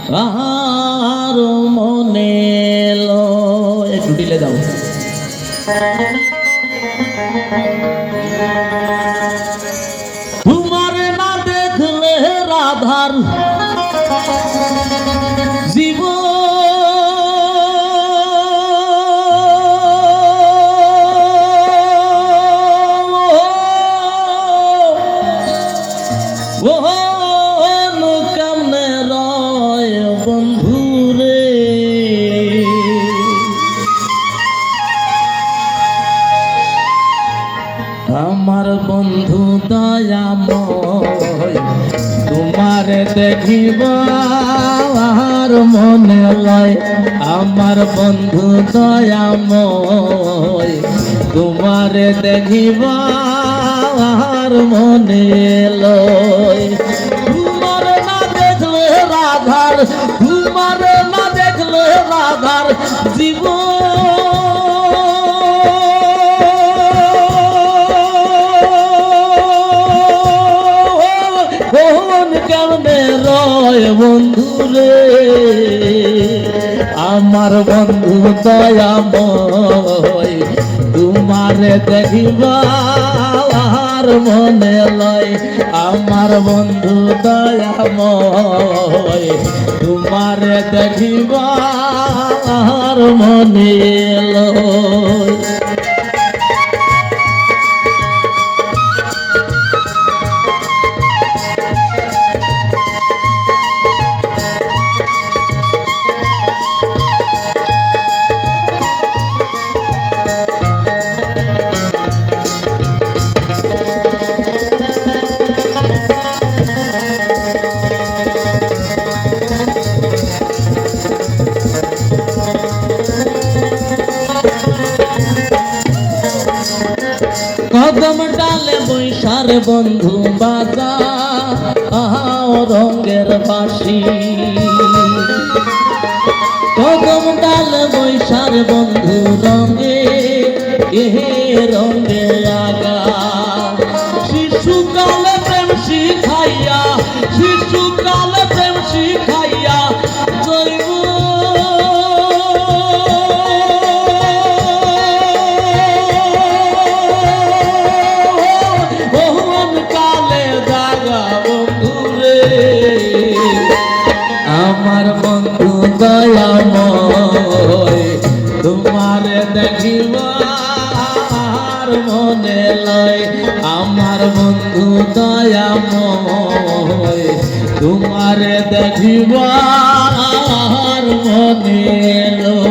আর মনে লয়। একটু দিলে দাও। তোমার না দেখলে রাধার জীবন কেমনে রয় বন্ধুরে। আমার বন্ধু দয়াময় তোমার দেখিব আর মনে লয়। আমার বন্ধু দয়াময় তোমার দেখিব আর মনে লয়। তোমার না দেখলে রাধার, তোমার না দেখলে রাধার জীবন কেমনে রয় বন্ধুরে। আমার বন্ধু দয়াময় তোমারে দেখিবা আর মনে লয়। আমার বন্ধু দয়াময় তোমারে দেখিবা আর মনে লয়। কদম ডালে বৈশার বন্ধু বাজা রঙের বাঁশি। কদম ডালে বৈশার বন্ধু রঙে রঙে আগা। শিশুকালে প্রেম শিখাইয়া, শিশুকালে প্রেম শিখাইয়া জৈব আমার বন্ধু দয়াময় তোমারে দেখিব আর মনে লয়। আমার বন্ধু দয়াময় তোমারে দেখিব আর মনে লয়।